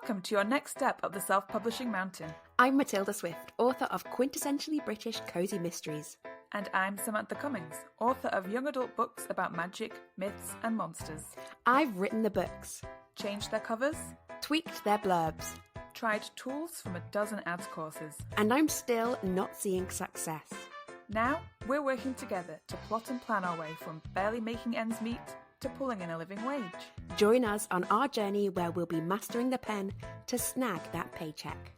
Welcome to your next step up the self-publishing mountain. I'm Matilda Swift, author of quintessentially British cozy mysteries. And I'm Samantha Cummings, author of young adult books about magic, myths and monsters. I've written the books, Changed their covers, tweaked their blurbs, tried tools from a dozen ads courses. and I'm still not seeing success. Now, we're working together to plot and plan our way from barely making ends meet to pulling in a living wage. Join us on our journey where we'll be mastering the pen to snag that paycheck.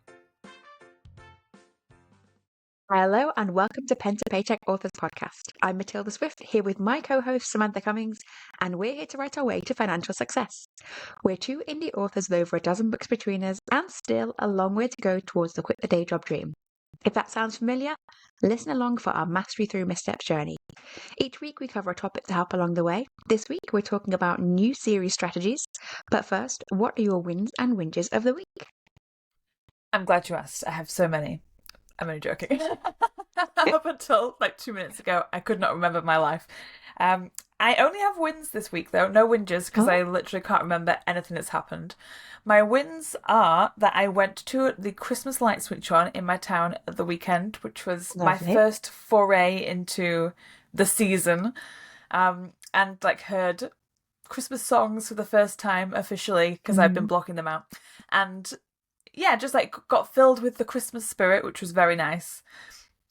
Hello and welcome to Pen to Paycheck Authors Podcast. I'm Matilda Swift, here with my co-host Samantha Cummings, and we're here to write our way to financial success. We're two indie authors with over a dozen books between us and still a long way to go towards the quit the day job dream. If that sounds familiar, listen along for our Mastery Through Missteps journey. Each week we cover a topic to help along the way. This week we're talking about new series strategies. But first, what are your wins and whinges of the week? I'm glad you asked. I have so many. I'm only joking. Up until like 2 minutes ago, I could not remember my life. I only have wins this week, though. No whinges, because I literally can't remember anything that's happened. My wins are that I went to the Christmas light switch on in my town at the weekend, which was my first foray into the season, and like heard Christmas songs for the first time officially, because I've been blocking them out. And yeah, just like got filled with the Christmas spirit, which was very nice.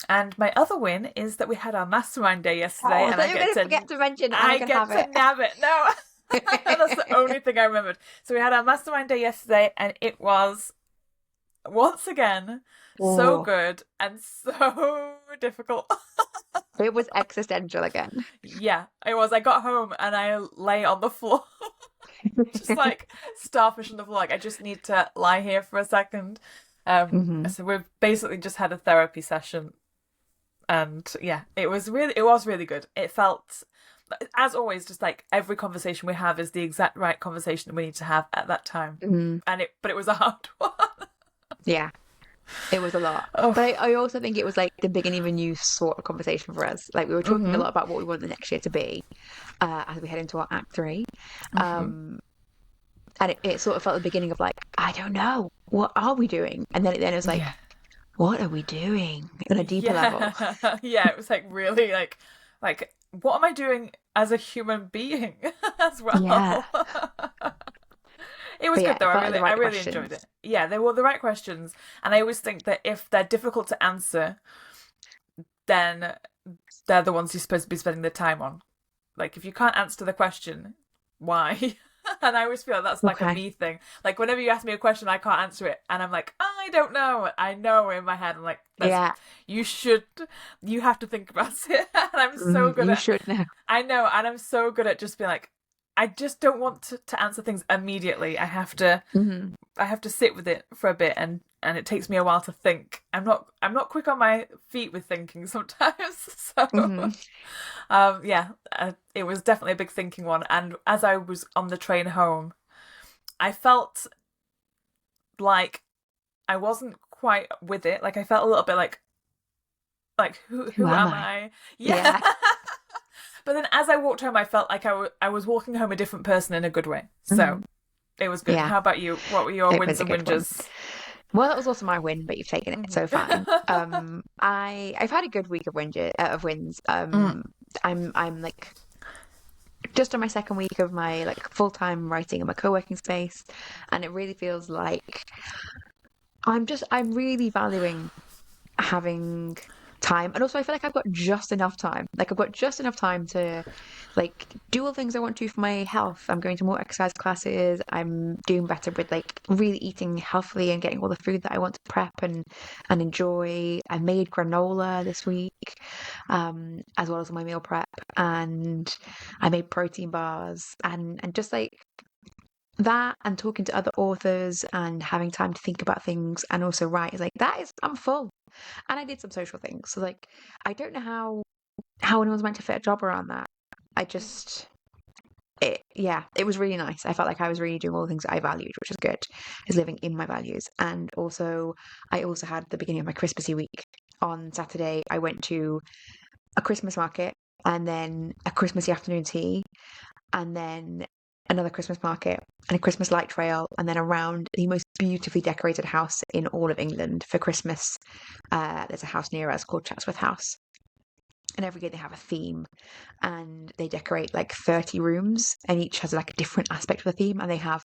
And my other win is that we had our mastermind day yesterday, and I get to forget to mention. I get to nab it. No, that's the only thing I remembered. So we had our mastermind day yesterday, and it was once again so good and so difficult. It was existential again. Yeah, it was. I got home and I lay on the floor. Just like starfish on the floor. Like, I just need to lie here for a second. So we've basically just had a therapy session, and yeah, it was really good. It felt, as always, just like every conversation we have is the exact right conversation that we need to have at that time. But it was a hard one. Yeah. It was a lot. But I also think it was like the beginning of a new sort of conversation for us. Like, we were talking a lot about what we want the next year to be as we head into our Act 3. And it sort of felt the beginning of like, I don't know, what are we doing? And then it was like, what are we doing on a deeper level? Yeah, it was like really like what am I doing as a human being as well? Yeah. It was good though. I really enjoyed it. Yeah, they were the right questions, and I always think that if they're difficult to answer, then they're the ones you're supposed to be spending the time on. Like, if you can't answer the question, why? And I always feel like that's like a me thing. Like, whenever you ask me a question, I can't answer it, and I'm like, I don't know. I know in my head. I'm like, you have to think about it. And I'm so good you should know. I know, and I'm so good at just being like, I just don't want to answer things immediately. I have to sit with it for a bit, and it takes me a while to think. I'm not quick on my feet with thinking sometimes. So it was definitely a big thinking one. And as I was on the train home, I felt like I wasn't quite with it. Like, I felt a little bit like who am I? Yeah. But then as I walked home, I felt like I was walking home a different person in a good way. So it was good. Yeah. How about you? What were your wins and whinges? Well, that was also my win, but you've taken it, so fine. I've had a good week of wins. I'm like just on my second week of my like full-time writing in my co-working space, and it really feels like I'm really valuing having time, and also I feel like I've got just enough time. Like, I've got just enough time to like do all the things I want to for my health. I'm going to more exercise classes. I'm doing better with like really eating healthily and getting all the food that I want to prep and enjoy. I made granola this week, as well as my meal prep, and I made protein bars, and just like that, and talking to other authors and having time to think about things and also write is like, I'm full. And I did some social things, so like I don't know how anyone's meant to fit a job around that. It was really nice. I felt like I was really doing all the things that I valued, which is good, is living in my values. And also I also had the beginning of my Christmassy week. On Saturday I went to a Christmas market, and then a Christmassy afternoon tea, and then another Christmas market, and a Christmas light trail, and then around the most beautifully decorated house in all of England for Christmas. There's a house near us called Chatsworth House. And every year they have a theme, and they decorate like 30 rooms, and each has like a different aspect of the theme. And they have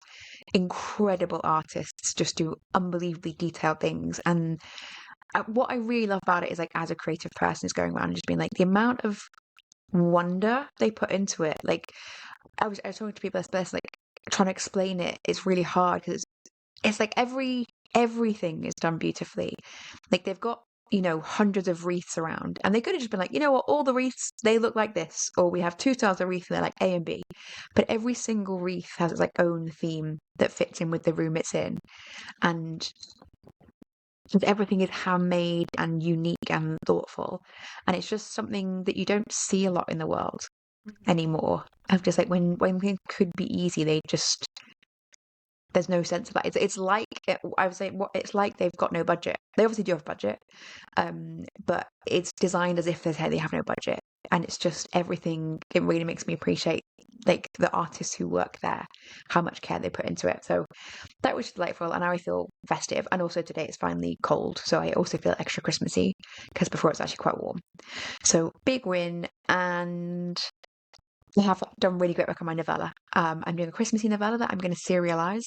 incredible artists just do unbelievably detailed things. And what I really love about it is like, as a creative person, is going around and just being like, the amount of wonder they put into it. Like, I was talking to people this, like, trying to explain it is really hard because it's like everything is done beautifully. Like, they've got, hundreds of wreaths around, and they could have just been like, you know what, all the wreaths, they look like this, or we have two styles of wreath and they're like A and B. But every single wreath has its like own theme that fits in with the room it's in, and everything is handmade and unique and thoughtful. And it's just something that you don't see a lot in the world anymore. Of just like, when things could be easy, they just, there's no sense of that. It's like, I would say, what it's like, they've got no budget. They obviously do have budget, but it's designed as if they have no budget, and it's just everything. It really makes me appreciate like the artists who work there, how much care they put into it. So that was delightful, and now I feel festive. And also today it's finally cold, so I also feel extra Christmassy because before it's actually quite warm. So big win, and I have done really great work on my novella. I'm doing a Christmassy novella that I'm going to serialize,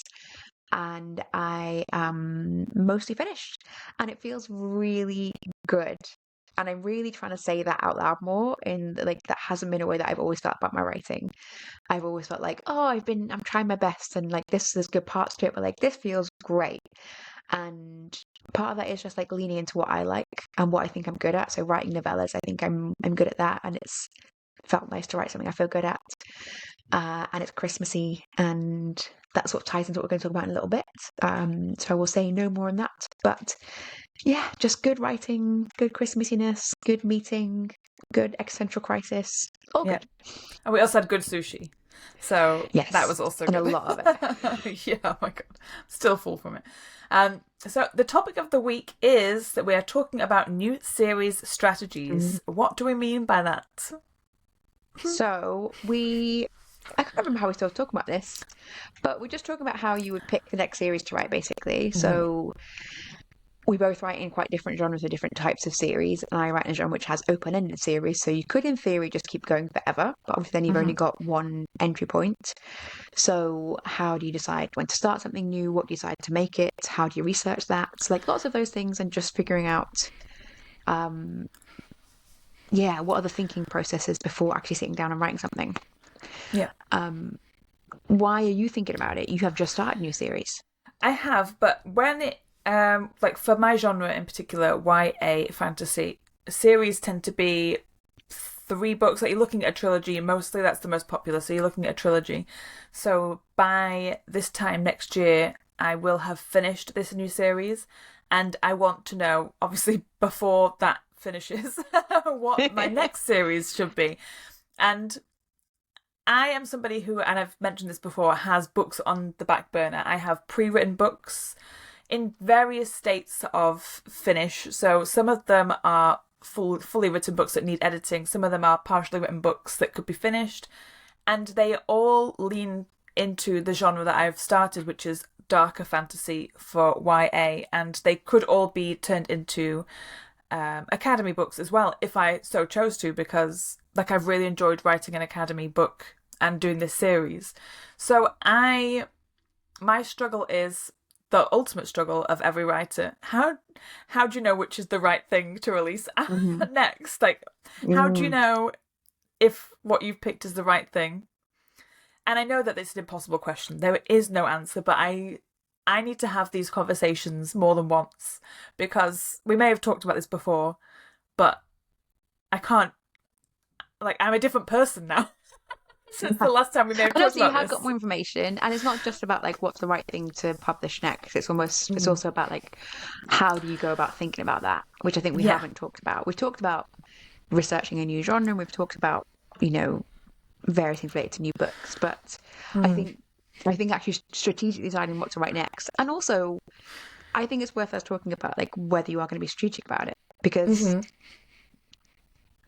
and I am mostly finished, and it feels really good. And I'm really trying to say that out loud more. In like, that hasn't been a way that I've always felt about my writing. I've always felt like, oh, I'm trying my best, and like there's good parts to it, but like this feels great. And part of that is just like leaning into what I like and what I think I'm good at. So writing novellas, I think I'm good at that, and it's felt nice to write something I feel good at. And it's Christmassy, and that sort of ties into what we're going to talk about in a little bit. So I will say no more on that. But yeah, just good writing, good Christmassiness, good meeting, good existential crisis. All Yeah. good. And we also had good sushi. So Yes, that was also and good. a lot of it. Yeah, oh my God. Still full from it. So the topic of the week is that we are talking about new series strategies. What do we mean by that? So I can't remember how we started talking about this, but we're just talking about how you would pick the next series to write, basically. So we both write in quite different genres or different types of series, and I write in a genre which has open-ended series. So you could, in theory, just keep going forever, but obviously then you've only got one entry point. So how do you decide when to start something new? What do you decide to make it? How do you research that? So like lots of those things, and just figuring out, what are the thinking processes before actually sitting down and writing something. Yeah. Why are you thinking about it? You have just started a new series. I have, but when it like for my genre in particular, YA fantasy series tend to be 3 books. Like you're looking at a trilogy, mostly that's the most popular. So you're looking at a trilogy. So by this time next year, I will have finished this new series, and I want to know, obviously, before that finishes, what my next series should be. And I am somebody who, and I've mentioned this before, has books on the back burner. I have pre-written books in various states of finish. So some of them are fully written books that need editing. Some of them are partially written books that could be finished. And they all lean into the genre that I've started, which is darker fantasy for YA. And they could all be turned into academy books as well, if I so chose to, because like I've really enjoyed writing an academy book and doing this series. So my struggle is the ultimate struggle of every writer. How do you know which is the right thing to release next? Like, how do you know if what you've picked is the right thing? And I know that it's an impossible question. There is no answer, but I need to have these conversations more than once, because we may have talked about this before, but I can't, like, I'm a different person now since the last time we may have And talked also, you about have this. got more information, and it's not just about like what's the right thing to publish next. It's also about like how do you go about thinking about that, which I think we haven't talked about. We've talked about researching a new genre, and we've talked about various things related to new books, but I think actually strategically deciding what to write next, and also I think it's worth us talking about like whether you are going to be strategic about it, because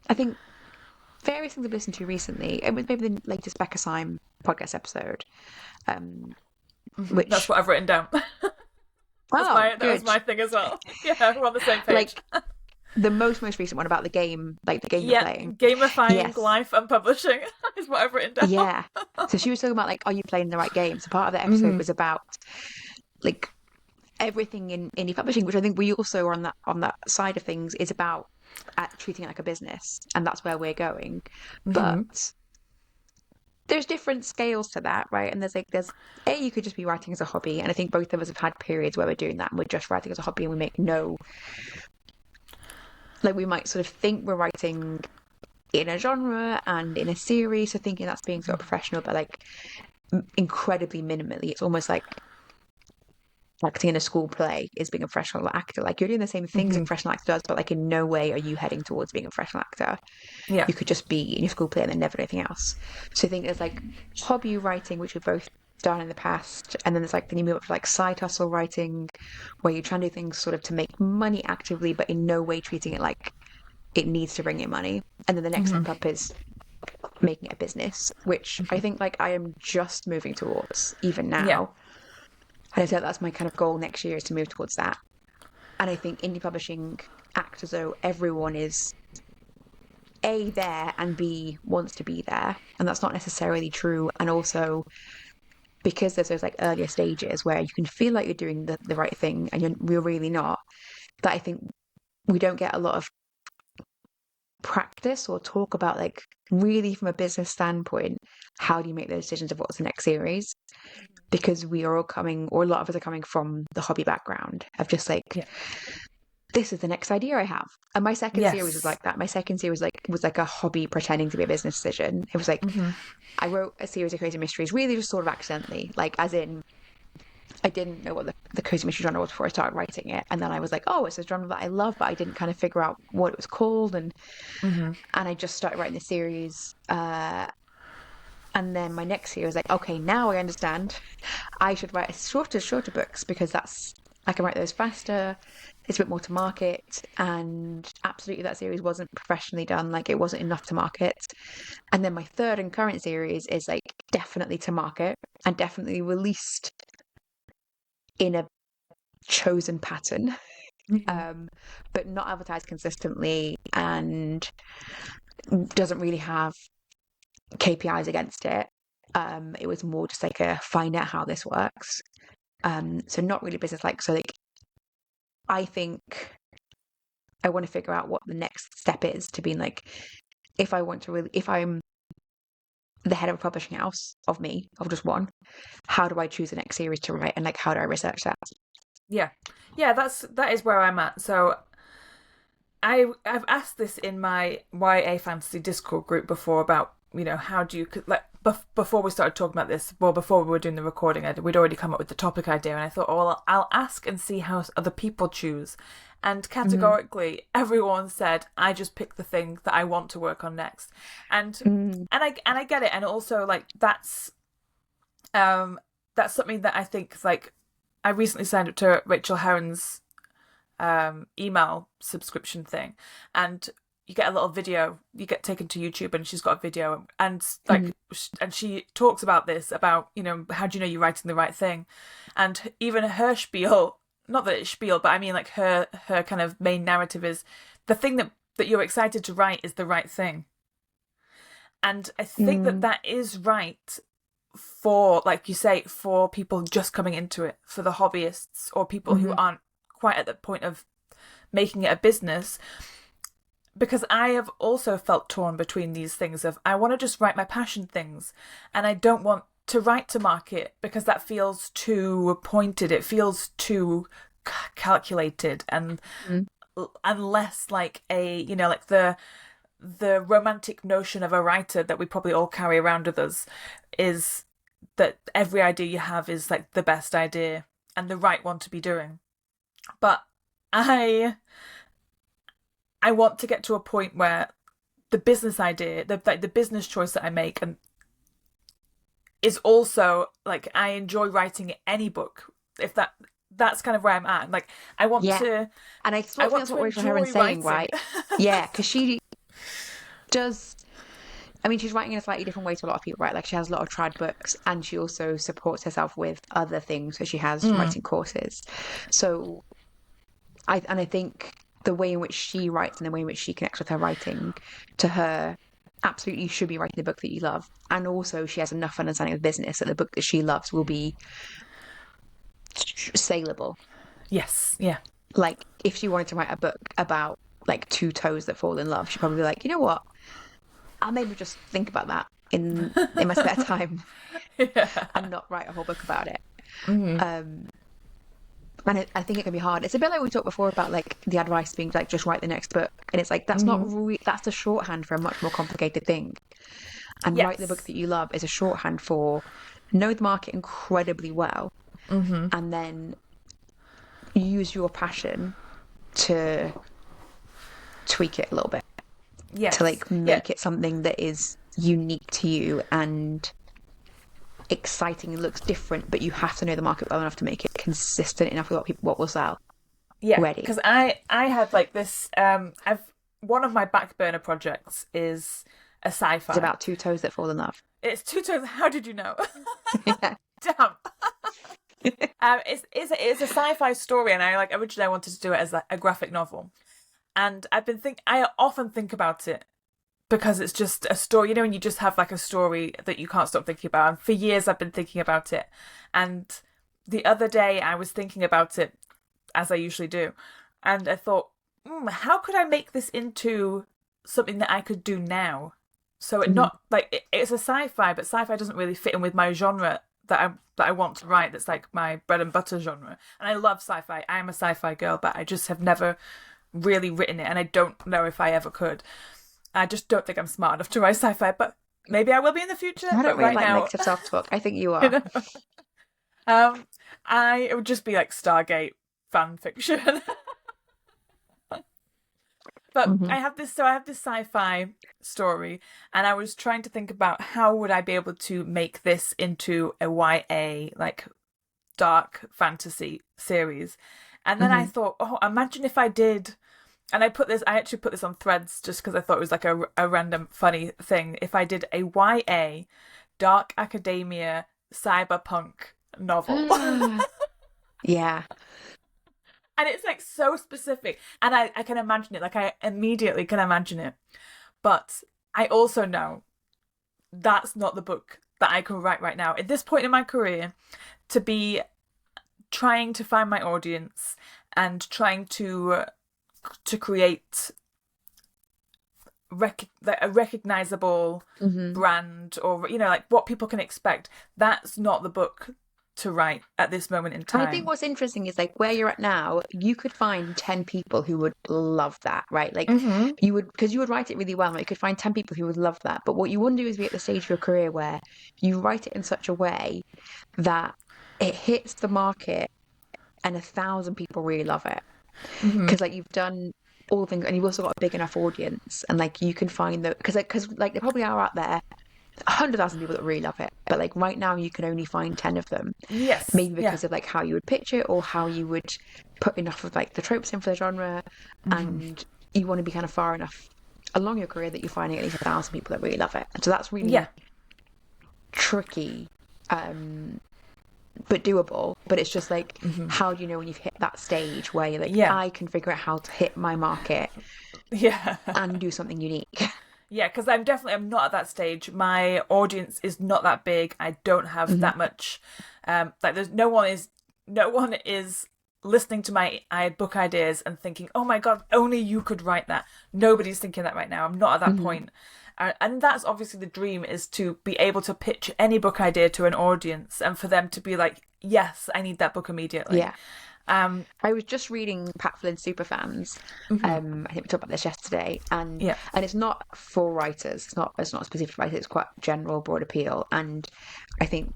I think various things I've listened to recently. It was maybe the latest Becca Syme podcast episode, um, That's which what I've written down. oh, That was good. my thing as well. Yeah, we're on the same page. Like the most recent one about the game, like the game you're Yeah, playing. gamifying Yes, life and publishing is what I've written down. yeah. So she was talking about like, are you playing the right game? So part of the episode Hmm. was about like everything in indie publishing, which I think we also are on that side of things is about treating it like a business, and that's where we're going. Hmm. But there's different scales to that, right? And there's you could just be writing as a hobby, and I think both of us have had periods where we're doing that and we're just writing as a hobby and we make no like we might sort of think we're writing in a genre and in a series, so thinking that's being sort of professional, but like incredibly minimally. It's almost like acting in a school play is being a professional actor. Like you're doing the same things a Hmm. professional actor does, but like in no way are you heading towards being a professional actor. Yeah. You could just be in your school play and then never do anything else. So I think there's like hobby writing, which we've both done in the past, and then there's like then you move up to like side hustle writing, where you're trying to do things sort of to make money actively, but in no way treating it like it needs to bring in money. And then the next Hmm. step up is making it a business, which I think like I am just moving towards even Yeah. now. And I said that's my kind of goal next year is to move towards that. And I think indie publishing acts as though everyone is A, there, and B, wants to be there. And that's not necessarily true. And also, because there's those like earlier stages where you can feel like you're doing the right thing and you're really not, that I think we don't get a lot of practice or talk about like really from a business standpoint, how do you make those decisions of what's the next series? Because we are all coming, or a lot of us are coming from the hobby background of just like, Yeah. this is the next idea I have. And my second series was Yes. like that. My second series was like a hobby pretending to be a business decision. It was like Hmm. I wrote a series of cozy mysteries really just sort of accidentally, like as in I didn't know what the cozy mystery genre was before I started writing it. And then I was like, oh, it's a genre that I love, but I didn't kind of figure out what it was called. Hmm. And I just started writing the series. And then my next series was like, okay, now I understand. I should write shorter books because that's I can write those faster. It's a bit more to market. And absolutely, that series wasn't professionally done. Like it wasn't enough to market. And then my third and current series is like definitely to market and definitely released in a chosen pattern, Hmm. but not advertised consistently and doesn't really have KPIs against it. It was more just like a find out how this works. So not really business like. So like, I think I want to figure out what the next step is to being like, if I want to really, if I'm the head of a publishing house of just one, how do I choose the next series to write and like how do I research that? Yeah. Yeah, that is where I'm at. So I've asked this in my YA fantasy Discord group before about, how do you like before we started talking about this, well, before we were doing the recording, we'd already come up with the topic idea, and I thought, oh, well, I'll ask and see how other people choose. And Mm. categorically, everyone said, I just pick the thing that I want to work on next. And Mm. I get it, and also like that's something that I think like I recently signed up to Rachel Herron's email subscription thing, and you get a little video, you get taken to YouTube, and she's got a video, and Mm. like and she talks about this, about how do you know you're writing the right thing. And even her spiel, not that it's spiel, but I mean like her kind of main narrative is the thing that you're excited to write is the right thing. And I think that Mm. that is right for, like you say, for people just coming into it, for the hobbyists or people who Mhm. aren't quite at the point of making it a business. Because I have also felt torn between these things of I want to just write my passion things, and I don't want to write to market because that feels too pointed. It feels too calculated Mm. and less like a, like the romantic notion of a writer that we probably all carry around with us is that every idea you have is like the best idea and the right one to be doing. But I want to get to a point where the business idea, the business choice that I make, and is also like I enjoy writing any book. If that's kind of where I'm at. Like I want Yeah. to, And I I sort of think want that's to what Rachel Herron's enjoy saying, writing. right? Yeah, because she does. I mean, she's writing in a slightly different way to a lot of people, right? Like she has a lot of trad books and she also supports herself with other things. So she has writing courses. So I think the way in which she writes and the way in which she connects with her writing, to her, absolutely you should be writing the book that you love. And also she has enough understanding of business that the book that she loves will be saleable. Yes, yeah. Like if she wanted to write a book about like two toes that fall in love, she'd probably be like, you know what? I'll maybe just think about that in my spare time Yeah. and not write a whole book about it. Hmm. Um, and I think it can be hard. It's a bit like we talked before about like the advice being like just write the next book, and it's like that's not that's the shorthand for a much more complicated thing. And write the book Yes. that you love is a shorthand for know the market incredibly well, and then use your passion to tweak it a little bit to Yes. like Yeah. make it something that is unique to you and exciting and looks different, but you have to know the market well enough to make it consistent enough with what will sell Yeah. already. Because I had like this I've one of my back burner projects is a It's sci-fi. about two toes that fall in love. It's two tones. How did you know? Yeah. Damn. It's a sci-fi story, and I like originally I wanted to do it as a graphic novel, and I often think about it because it's just a story. You know, when you just have like a story that you can't stop thinking about. And for years I've been thinking about it, and the other day I was thinking about it as I usually do, and I thought, how could I make this into something that I could do now? So it Mhm. not like it's a sci-fi, but sci-fi doesn't really fit in with my genre that I want to write. That's like my bread and butter genre, and I love sci-fi. I am a sci-fi girl, but I just have never really written it, and I don't know if I ever could. I just don't think I'm smart enough to write sci-fi, but maybe I will be in the future. I don't But really right like now, negative self-talk. I think you you are. know, um, it would just be like Stargate fan fiction. But Hmm. I have this sci-fi story, and I was trying to think about how would I be able to make this into a YA, like dark fantasy series. And then I Hmm. thought, oh, imagine if I did, and I actually put this on Threads just because I thought it was like a random funny thing. If I did a YA dark academia cyberpunk novel. Yeah. And it's like so specific. And I can imagine it. Like I immediately can imagine it. But I also know that's not the book that I can write right now. At this point in my career, to be trying to find my audience and trying to create like a recognizable Hmm. brand, or you know, like what people can expect, that's not the book to write at this moment in I think time. what's interesting is like where you're at now, you could find 10 people who would love that, right? Like Mm-hmm. because you would write it really well, like you could find 10 people who would love that. But what you wouldn't do is be at the stage of your career where you write it in such a way that it hits the market and 1,000 people really love it. Mm-hmm. Because like you've done all the things and you've also got a big enough audience and like you can find that because there probably are out there 100,000 people that really love it, but like right now you can only find 10 of them, Yes. maybe Yeah. because of like how you would pitch it or how you would put enough of like the tropes in for the genre, Mm-hmm. and you want to be kind of far enough along your career that you're finding at least 1,000 people that really love it, and so that's really Yeah. tricky, um but doable. But it's just like, Mm-hmm. how do you know when you've hit that stage where you're like, Yeah. I can figure out how to hit my market Yeah. and do something unique. Yeah, because I'm not at that stage. My audience is not that big. I don't have Hmm. that much. Like there's no one is listening to my book ideas and thinking, "Oh my God, only you could write that." Nobody's thinking that right now. I'm not at that Hmm. point. And that's obviously the dream, is to be able to pitch any book idea to an audience and for them to be like, "Yes, I need that book immediately." Yeah. Um, I was just reading Pat Flynn's Superfans. mhm. I think we talked about this yesterday, and Yeah. it's not for writers. It's not specific to writers. It's quite general, broad appeal. And I think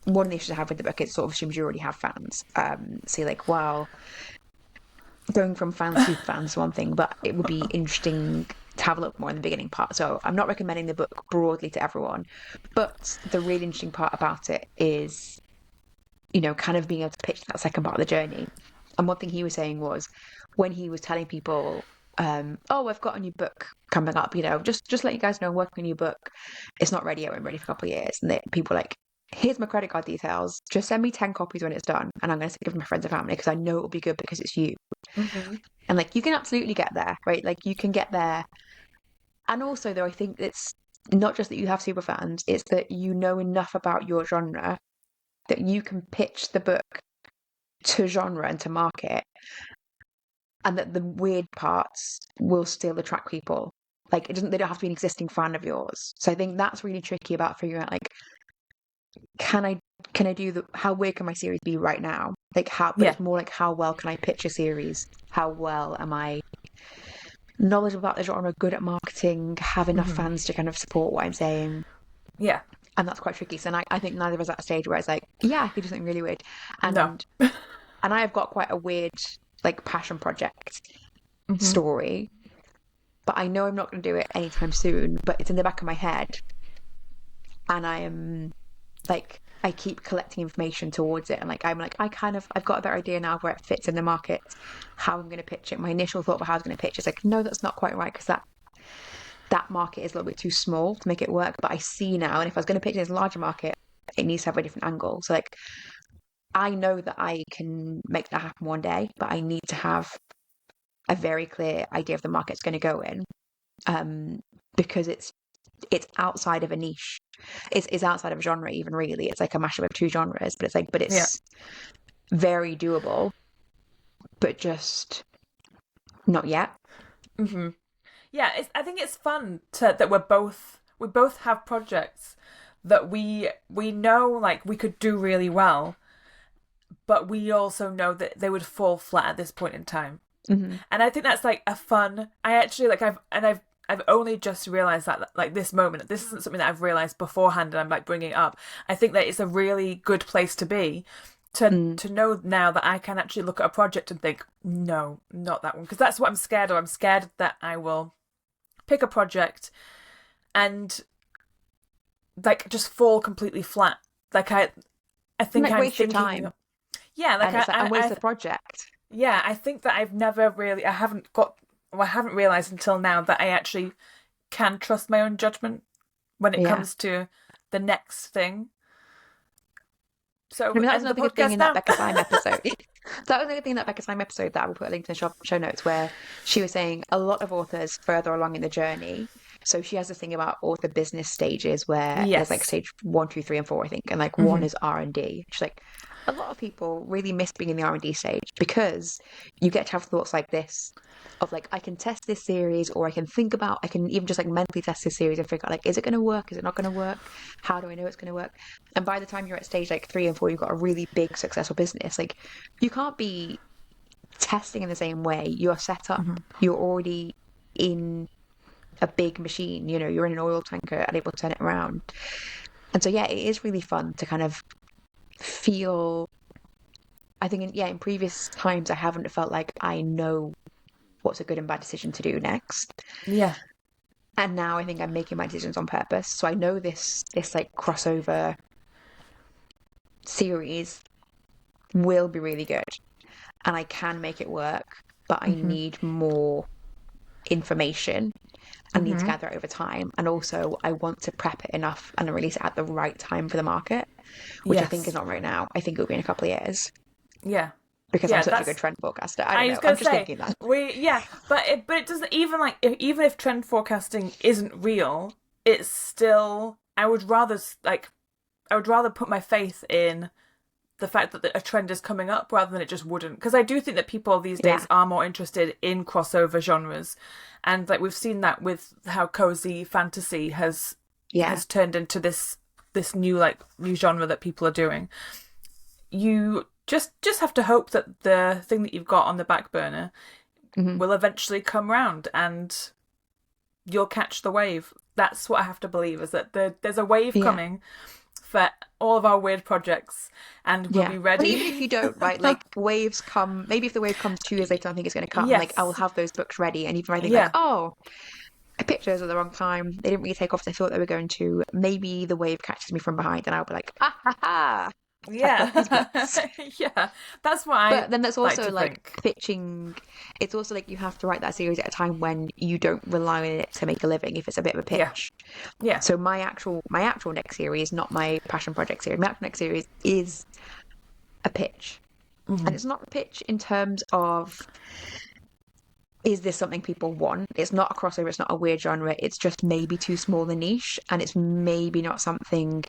one of the issues I have with the book is sort of assumes you already have fans. So you're like, wow, going from fans to superfans is one thing, but it would be interesting to have a look more in the beginning part. So I'm not recommending the book broadly to everyone, but the really interesting part about it is, kind of being able to pitch that second part of the journey. And one thing he was saying was when he was telling people oh, I've got a new book coming up, just let you guys know I'm working on a new book. It's not ready yet, I'm ready for a couple of years. And people are like, here's my credit card details. Just send me 10 copies when it's done. And I'm going to give my friends and family because I know it'll be good because it's you. Hmm. And like, you can absolutely get there, right? Like, you can get there. And also, though, I think it's not just that you have super fans, it's that you know enough about your genre that you can pitch the book to genre and to market, and that the weird parts will still attract people. Like, they don't have to be an existing fan of yours. So I think that's really tricky about figuring out, like, can I do how weird can my series be right now? Like, but Yeah. it's more like, how well can I pitch a series? How well am I knowledgeable about the genre, good at marketing, have enough Hmm. fans to kind of support what I'm saying? Yeah. And that's quite tricky. So I think neither of us at a stage where it's like, yeah, I could do something really weird. No. And I have got quite a weird, like, passion project Hmm. story, but I know I'm not going to do it anytime soon, but it's in the back of my head. And I am like, I keep collecting information towards it. And like, I've got a better idea now where it fits in the market, how I'm going to pitch it. My initial thought about how I was going to pitch is like, no, that's not quite right because that market is a little bit too small to make it work. But I see now, and if I was going to pitch it as a larger market, it needs to have a different angle. So like, I know that I can make that happen one day, but I need to have a very clear idea of the market it's going to go in, because it's outside of a niche. It's outside of a genre even, really. It's like a mashup of two genres, but Yeah. it's very doable, but just not yet. Hmm. Yeah. I think it's fun that we both have projects that we know like we could do really well, but we also know that they would fall flat at this point in time. Hmm. And I think that's like a fun. I actually like I've only just realized that like this moment. This isn't something that I've realized beforehand, and I'm like bringing it up. I think that it's a really good place to be, Mm. to know now that I can actually look at a project and think, no, not that one, because that's what I'm scared of. I'm scared that I will pick a project and like just fall completely flat. Like I And think like, I'm waste your thinking, time, yeah, like and it's like, and waste I the project. yeah, I think that I've never really, I haven't realized until now that I actually can trust my own judgment when it Yeah. comes to the next thing. I mean, So that was end the another good thing podcast in that now. Becca Syme episode. That was another thing in that Becca Syme episode that I will put a link to the show notes, where she was saying a lot of authors further along in the journey. So she has this thing about author business stages where there's like Yes. stage one, two, three, and four, I think, and like one Hmm. is R&D. She's like, a lot of people really miss being in the R&D stage because you get to have thoughts like this of like, I can test this series, or I can even just like mentally test this series and figure out like, is it going to work? Is it not going to work? How do I know it's going to work? And by the time you're at stage like three and four, you've got a really big successful business. Like, you can't be testing in the same way. You're set up. Hmm. You're already in a big machine. You're in an oil tanker and able to turn it around. And so yeah, it is really fun to kind of feel. I think in previous times I haven't felt like I know what's a good and bad decision to do next. Yeah. And now I think I'm making my decisions on purpose. So I know this like crossover series will be really good, and I can make it work, but I Hmm. need more information. I need to Hmm. gather it over time. And also, I want to prep it enough and release it at the right time for the market, which I think is Yes. not right now. I think it'll be in a couple of years Yeah. because I'm Yeah. such a good That's. trend forecaster. I don't I was know. gonna I'm just say thinking that. yeah, but it doesn't even like even if trend forecasting isn't real, it's still. I would rather put my faith in the fact that a trend is coming up rather than it just wouldn't. Because I do think that people these Yeah. days are more interested in crossover genres, and like we've seen that with how cozy fantasy Yeah. has turned into this new genre that people are doing. You just have to hope that the thing that you've got on the back burner Hmm. will eventually come round and you'll catch the wave. That's what I have to believe, is that there's a wave Yeah. coming for all of our weird projects, and we'll Yeah. be And even if ready. you don't, right, like, waves come, maybe if the wave comes 2 years later, I think it's going to come, like, I will Yes. have those books ready. And even if I think, like, Yeah. oh, I picked those at the wrong time, they didn't really take off as I thought they were going to, maybe the wave catches me from behind and I'll be like, ah ha ha. Happy Yeah. Christmas. Yeah. That's what I But then that's like also to like think. pitching. It's also like you have to write that series at a time when you don't rely on it to make a living if it's a bit of a Yeah. pitch. Yeah. So my actual next series, not my passion project series, my actual next series is a pitch. And it's not a pitch in terms of is this something people want? It's not a crossover, it's not a weird genre, it's just maybe too small a niche, and it's maybe not something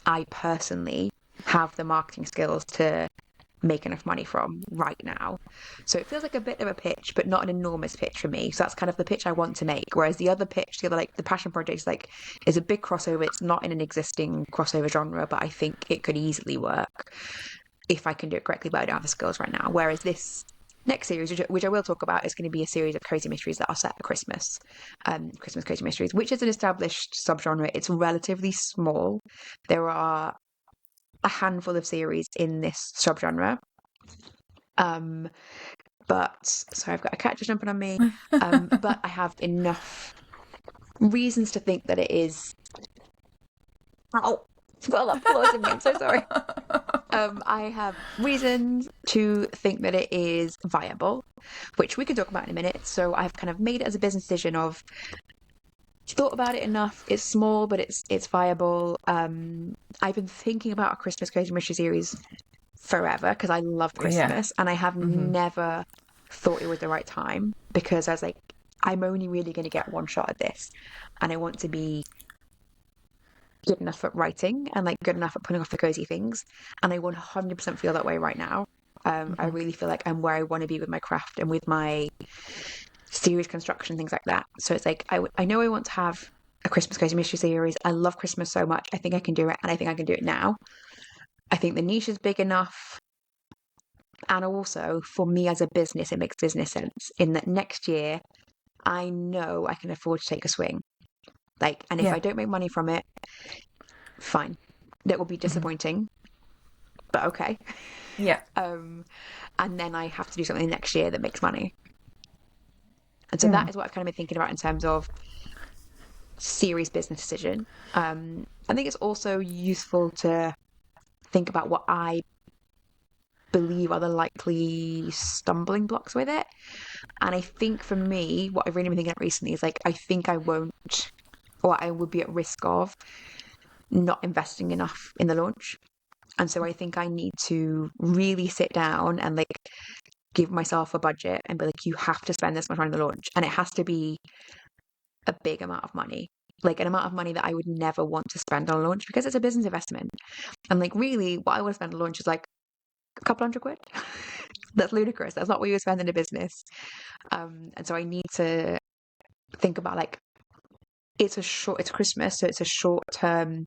I personally have the marketing skills to make enough money from right now. So it feels like a bit of a pitch, but not an enormous pitch for me. So that's kind of the pitch I want to make. Whereas the other pitch, the other like the passion project is a big crossover. It's not in an existing crossover genre, but I think it could easily work if I can do it correctly, but I don't have the skills right now. Whereas this next series, which I will talk about, is going to be a series of cozy mysteries that are set at Christmas. Christmas cozy mysteries, which is an established subgenre. It's relatively small. There are a handful of series in this subgenre. Um, but sorry, I've got a cat just jumping on me. But I have enough reasons to think that it is. Oh, I've got a lot of claws in me. I'm so sorry. I have reasons to think that it is viable, which we can talk about in a minute. So I've kind of made it as a business decision of thought about it enough. It's small, but it's viable. I've been thinking about a Christmas Cozy Mystery series forever because I love Yeah. Christmas, and I have never thought it was the right time because I was like, I'm only really going to get one shot at this, and I want to be good enough at writing and like good enough at putting off the cozy things. And I 100% feel that way right now. I really feel like I'm where I want to be with my craft and with my series construction, things like that. So it's like, I know I want to have a Christmas cozy mystery series. I love Christmas so much. I think I can do it, and I think I can do it now. I think the niche is big enough. And also, for me as a business, it makes business sense in that next year, I know I can afford to take a swing. Like, and if Yeah. I don't make money from it, fine. That will be disappointing, but okay. Yeah. And then I have to do something next year that makes money. And so that Mm. is what I've kind of been thinking about in terms of serious business decision. I think it's also useful to think about what I believe are the likely stumbling blocks with it. And I think for me, what I've really been thinking about recently is like, I think I won't, or I would be at risk of not investing enough in the launch. And so I think I need to really sit down and like give myself a budget and be like, you have to spend this much on the launch. And it has to be a big amount of money, like an amount of money that I would never want to spend on a launch because it's a business investment. And like, really, what I want to spend on a launch is like a couple £100. That's ludicrous. That's not what you would spend in a business. And so I need to think about like, it's Christmas, so it's a short term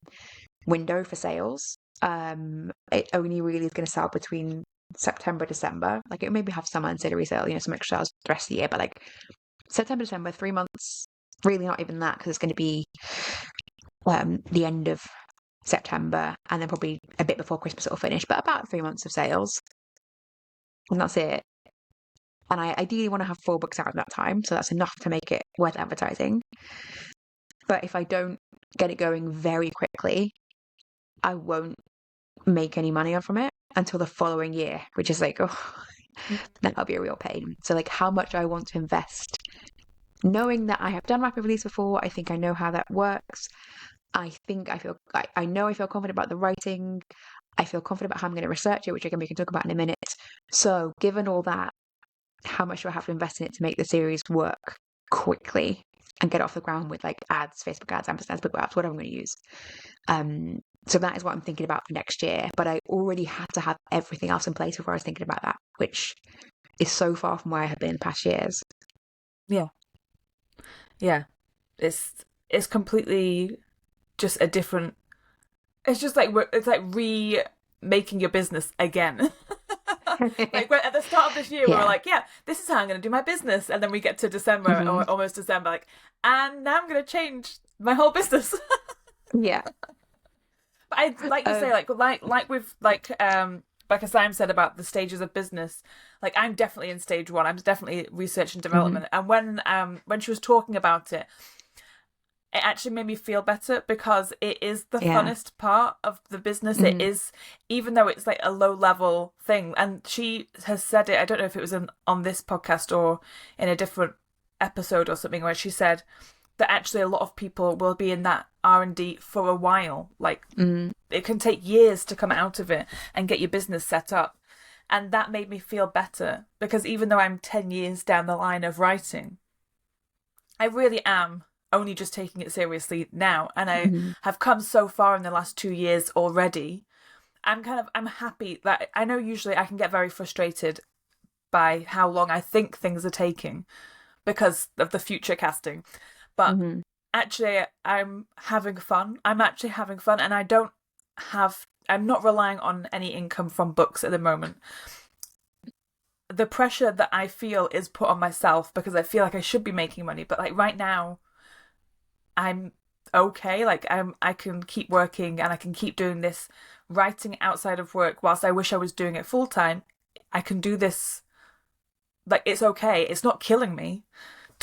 window for sales. It only really is going to sell between September, December. Like it maybe have some ancillary sale, some extra sales the rest of the year, but like September, December, 3 months, really not even that because it's going to be the end of September and then probably a bit before Christmas it'll finish, but about 3 months of sales. And that's it. And I ideally want to have 4 books out at that time, so that's enough to make it worth advertising. But if I don't get it going very quickly, I won't make any money on from it until the following year, which is like, oh, that'll be a real pain. So like how much I want to invest, knowing that I have done rapid release before, I think I know how that works. I know I feel confident about the writing. I feel confident about how I'm going to research it, which again we can talk about in a minute. So given all that, how much do I have to invest in it to make the series work quickly and get off the ground with like ads, Facebook ads, Amazon ads, book apps, whatever I'm going to use. So that is what I'm thinking about for next year. But I already had to have everything else in place before I was thinking about that, which is so far from where I have been in past years. Yeah. Yeah. It's completely just a different. It's just like it's like remaking your business again. Like at the start of this year, we were Yeah. like, "Yeah, this is how I'm going to do my business," and then we get to December Hmm. or almost December, like, and now I'm going to change my whole business. Yeah. But I like you say, Um, like with like as Sam said about the stages of business, like I'm definitely in stage one. I'm definitely research and mhm. development. And when she was talking about it, it actually made me feel better because it is the Yeah. funnest part of the business. It Hmm. is, even though it's like a low level thing. And she has said it, I don't know if it was on this podcast or in a different episode or something, where she said that actually a lot of people will be in that R&D for a while. Like Hmm. it can take years to come out of it and get your business set up. And that made me feel better because even though I'm 10 years down the line of writing, I really am only just taking it seriously now. And I Hmm. have come so far in the last 2 years already. I'm happy that I know usually I can get very frustrated by how long I think things are taking because of the future casting. But Hmm. actually, I'm having fun. I'm actually having fun, and I'm not relying on any income from books at the moment. The pressure that I feel is put on myself because I feel like I should be making money, but like right now, I'm okay. Like I can keep working and I can keep doing this writing outside of work whilst I wish I was doing it full time. I can do this like it's okay. It's not killing me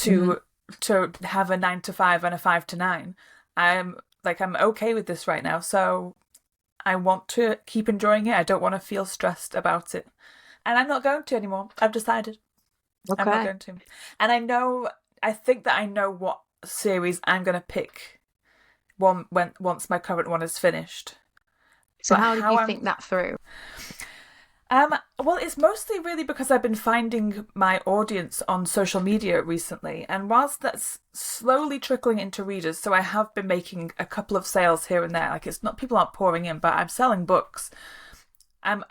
Hmm. to have a 9 to 5 and a 5 to 9. I'm okay with this right now, so I want to keep enjoying it. I don't want to feel stressed about it. And I'm not going to anymore. I've decided I'm not Okay. going to. And I think that I know what series I'm going to pick once my current one is finished. So But how did how you I'm think that through? Well, it's mostly really because I've been finding my audience on social media recently, and whilst that's slowly trickling into readers, so I have been making a couple of sales here and there. Like it's not people aren't pouring in, but I'm selling books. And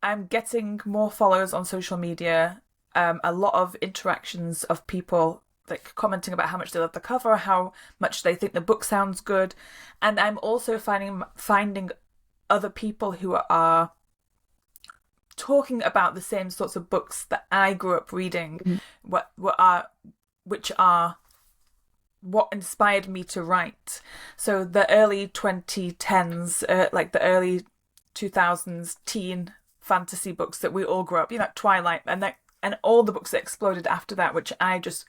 I'm getting more followers on social media. A lot of interactions of people like commenting about how much they love the cover, how much they think the book sounds good, and I'm also finding other people who are talking about the same sorts of books that I grew up reading, Mhm. which are what inspired me to write. So the early 2010s, like the early 2000s teen fantasy books that we all grew up, Twilight and all the books that exploded after that, which I just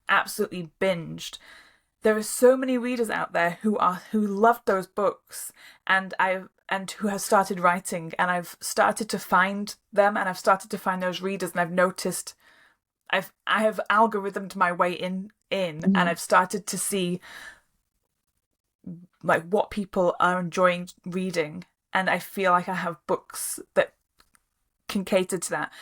absolutely binged. There are so many readers out there who loved those books, and who have started writing, and I've started to find them, and I've started to find those readers, and I've noticed I have algorithmed my way in, and Mhm. I've started to see like what people are enjoying reading, and I feel like I have books that can cater to that.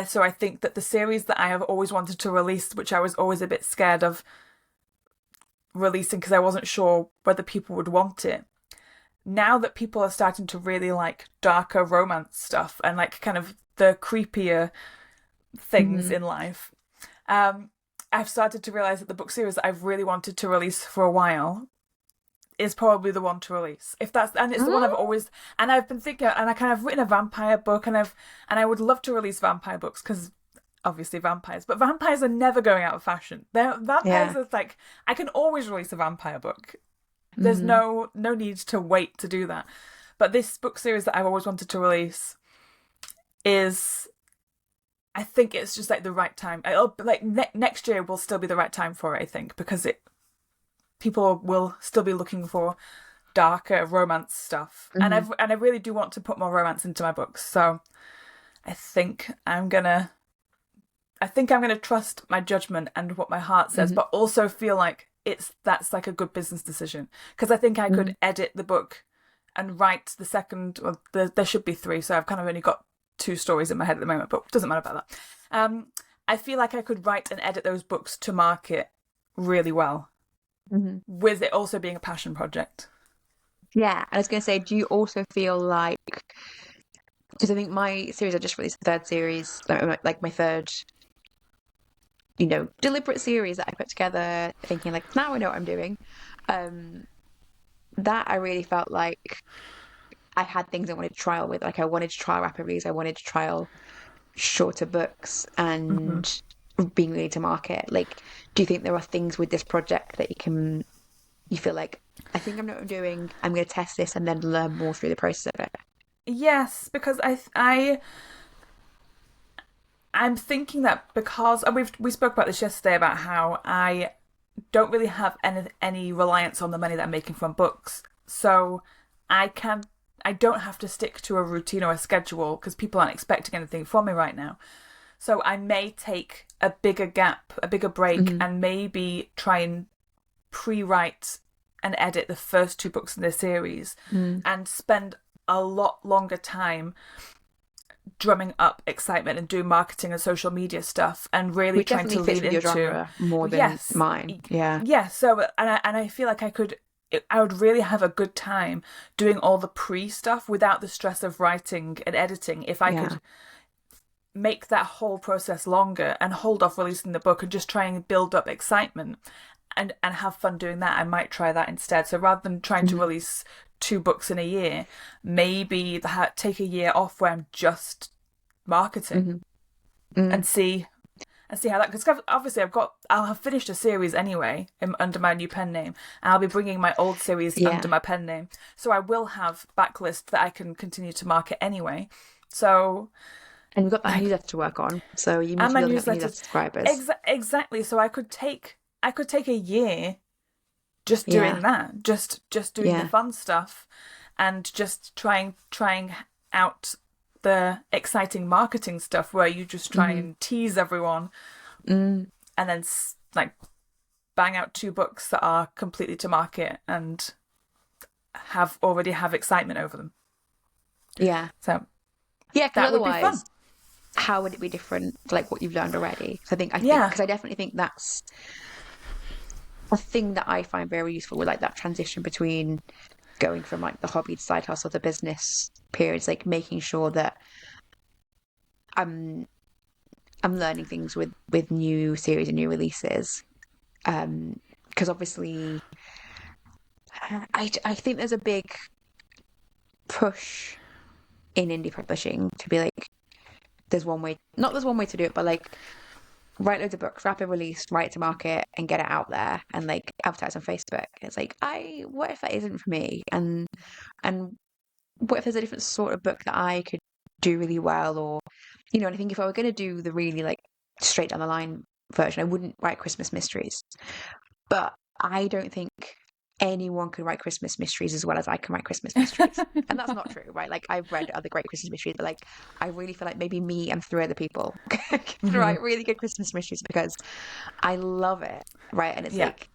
So I think that the series that I have always wanted to release, which I was always a bit scared of releasing because I wasn't sure whether people would want it. Now that people are starting to really like darker romance stuff and like kind of the creepier things Mhm. in life, I've started to realize that the book series that I've really wanted to release for a while is probably the one to release. If that's and it's the one I've Mm. always and I've been thinking and I kind of written a vampire book and I would love to release vampire books because obviously vampires, but vampires are never going out of fashion. Vampires Yeah. are like I can always release a vampire book. There's Hmm. no need to wait to do that. But this book series that I've always wanted to release is I think it's just like the right time. Next year will still be the right time for it, I think, because it people will still be looking for darker romance stuff. And Hmm. I really do want to put more romance into my books. So I think I'm gonna trust my judgment and what my heart says, Hmm. but also feel like that's like a good business decision because I think I Hmm. could edit the book and write the second. Well, there should be three, so I've kind of only got two stories in my head at the moment, but it doesn't matter about that. I feel like I could write and edit those books to market really well, Hmm. with it also being a passion project. Yeah. I was going to say, do you also feel like, because I think my series, I just released the third series, like my third, deliberate series that I put together, thinking like, now I know what I'm doing. Um, that I really felt like I had things I wanted to trial with. Like I wanted to trial rapid reads, I wanted to trial shorter books Hmm. and being ready to market. Like, do you think there are things with this project that you feel like, I think I know what I'm doing, I'm going to test this and then learn more through the process of it? Yes, because I'm thinking that because and we spoke about this yesterday about how I don't really have any reliance on the money that I'm making from books. So I can I don't have to stick to a routine or a schedule because people aren't expecting anything from me right now. So I may take a bigger gap, a bigger break, Hmm. and maybe try and pre-write and edit the first two books in the series Mm. and spend a lot longer time drumming up excitement and doing marketing and social media stuff and really Which trying definitely to fits lean with your into genre more than yes mine. Yeah. yeah so and I feel like I would really have a good time doing all the pre stuff without the stress of writing and editing if I Yeah. could make that whole process longer and hold off releasing the book and just try and build up excitement and have fun doing that. I might try that instead. So rather than trying to Hmm. release two books in a year, maybe take a year off where I'm just marketing Hmm. Mm. and see how that, because obviously I'll have finished a series anyway under my new pen name, and I'll be bringing my old series under Yeah. my pen name, so I will have backlist that I can continue to market anyway. So And you've got that like, newsletter to work on, so you need and to my building up the newsletters, newsletter subscribers. exactly. So I could take a year just Yeah. doing that, just doing the Yeah. fun stuff, and just trying out the exciting marketing stuff where you just try Hmm. and tease everyone, Mm. and then like bang out two books that are completely to market and already have excitement over them. Yeah. So Yeah, because that would be fun. otherwise, how would it be different to like what you've learned already? So Yeah. because I definitely think that's a thing that I find very useful with like that transition between going from like the hobby to side hustle to business periods, like making sure that I'm I'm learning things with new series and new releases. Because obviously, I think there's a big push in indie publishing to be like, there's one way to do it, but like write loads of books, rapid release, write it to market, and get it out there, and like advertise on Facebook. It's like, what if that isn't for me? And what if there's a different sort of book that I could do really well, or and I think if I were going to do the really like straight down the line version, I wouldn't write Christmas mysteries. But I don't think anyone could write Christmas mysteries as well as I can write Christmas mysteries. And that's not true, right? Like I've read other great Christmas mysteries, but like I really feel like maybe me and three other people can Hmm. write really good Christmas mysteries because I love it, right? And it's Yeah. like,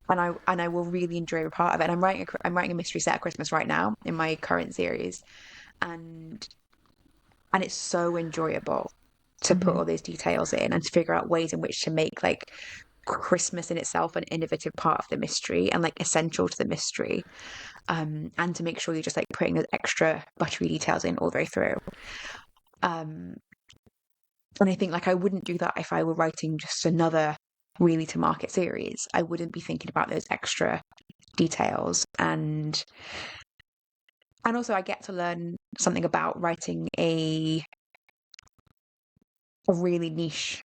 and I will really enjoy a part of it. And I'm writing a mystery set at Christmas right now in my current series, and it's so enjoyable to put Hmm. all these details in and to figure out ways in which to make like Christmas in itself an innovative part of the mystery and like essential to the mystery, and to make sure you're just like putting those extra buttery details in all the way through. Um, and I think like I wouldn't do that if I were writing just another really to market series. I wouldn't be thinking about those extra details, and also I get to learn something about writing a really niche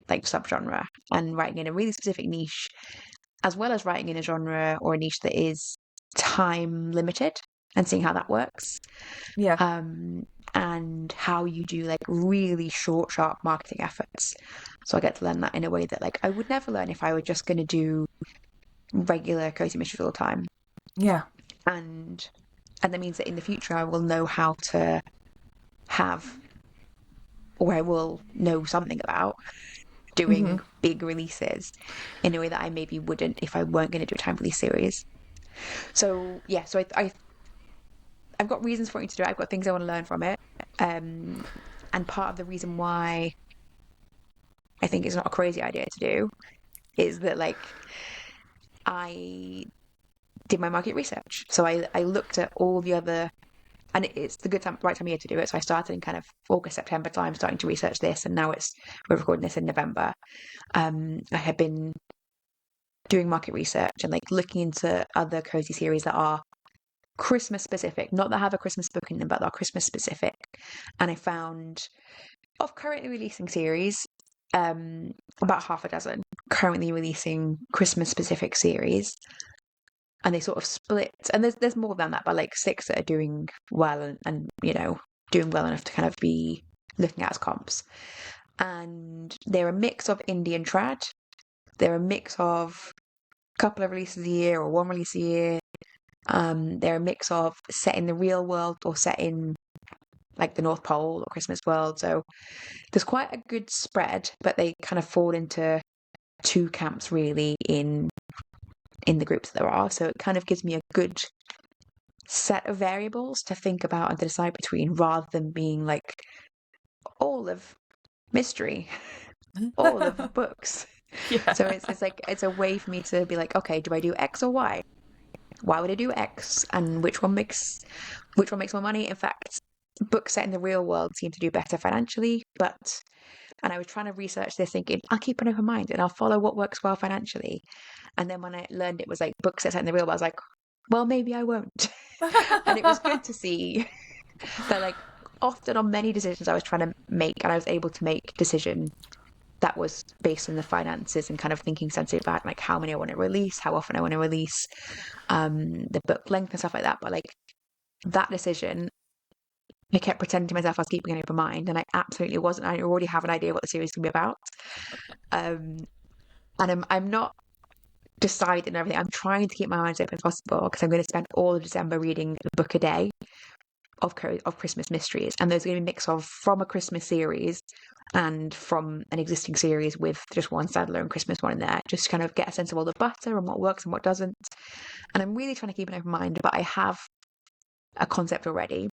like subgenre, and writing in a really specific niche as well as writing in a genre or a niche that is time limited, and seeing how that works, Yeah. um, and how you do like really short, sharp marketing efforts. So I get to learn that in a way that like I would never learn if I were just going to do regular cozy mysteries all the time. Yeah. And that means that in the future I will know how to have, or I will know something about Hmm. doing big releases in a way that I maybe wouldn't if I weren't going to do a time release series. So yeah, so I've got reasons for it to do it. I've got things I want to learn from it. Um, and part of the reason why I think it's not a crazy idea to do is that like I did my market research. So I looked at all the other, and it's the right time of year to do it. So I started in kind of August, September time, starting to research this, and now we're recording this in November. I had been doing market research and like looking into other cozy series that are Christmas specific, not that have a Christmas book in them, but that are Christmas specific. And I found of currently releasing series, about half a dozen currently releasing Christmas specific series. And they sort of split, and there's more than that, but like six that are doing well, and doing well enough to kind of be looking at as comps. And they're a mix of indie and trad. they're a mix of a couple of releases a year or one release a year. They're a mix of set in the real world or set in like the North Pole or Christmas world. So there's quite a good spread, but they kind of fall into two camps really in the groups that there are. So it kind of gives me a good set of variables to think about and to decide between, rather than being like all of mystery, all of books. Yeah. So it's like it's a way for me to be like, okay, do I do X or Y? Why would I do X? And which one makes more money? In fact, books set in the real world seem to do better financially, but and I was trying to research this thinking, I'll keep an open mind and I'll follow what works well financially. And then when I learned it was like books set in the real world, I was like, well, maybe I won't. And it was good to see that like often on many decisions I was trying to make, and I was able to make decision that was based on the finances and kind of thinking sensibly about like how many I want to release, how often I want to release, the book length and stuff like that. But like that decision, I kept pretending to myself I was keeping an open mind, and I absolutely wasn't. I already have an idea what the series can be about, um, and I'm not deciding everything. I'm trying to keep my mind as open as possible because I'm going to spend all of December reading a book a day of Christmas mysteries, and there's going to be a mix of from a Christmas series and from an existing series with just one standalone Christmas one in there, just to kind of get a sense of all the butter and what works and what doesn't. And I'm really trying to keep an open mind, but I have a concept already.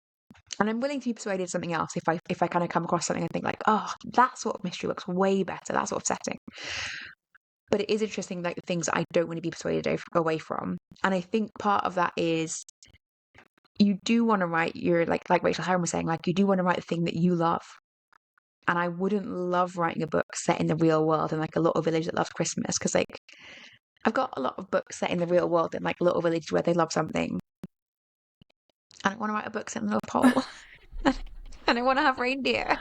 And I'm willing to be persuaded of something else if I kind of come across something and think like, oh, that sort of mystery works way better, that sort of setting. But it is interesting, like the things that I don't want to be persuaded away from. And I think part of that is you do want to write your like Rachel Herron was saying, like you do want to write the thing that you love. And I wouldn't love writing a book set in the real world in like a little village that loves Christmas, because like I've got a lot of books set in the real world in like little villages where they love something. I don't want to write a book set in the North Pole. And I want to have reindeer.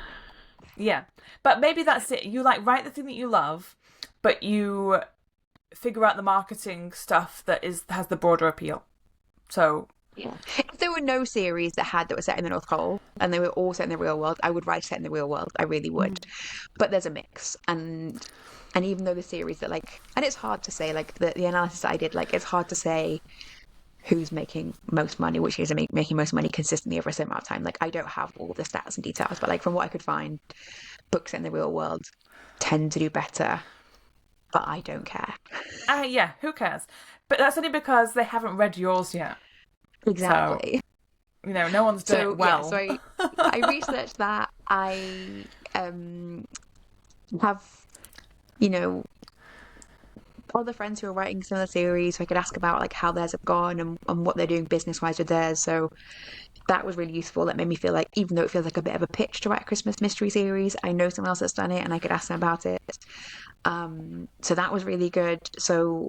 Yeah. But maybe that's it. You like write the thing that you love, but you figure out the marketing stuff that has the broader appeal. So Yeah. If there were no series that were set in the North Pole and they were all set in the real world, I would write set in the real world. I really would. But there's a mix, and even though the series that like, and it's hard to say, like the analysis I did, like it's hard to say who's making most money, which is making most money consistently over a certain amount of time. Like I don't have all the stats and details, but like from what I could find, books in the real world tend to do better, but I don't care. yeah, who cares? But that's only because they haven't read yours yet. So, Exactly. no one's done So it yeah, well. so I researched that. I have, you know, other friends who are writing similar series, so I could ask about like how theirs have gone and what they're doing business wise with theirs. So that was really useful. That made me feel like, even though it feels like a bit of a pitch to write a Christmas mystery series, I know someone else that's done it and I could ask them about it. So that was really good. So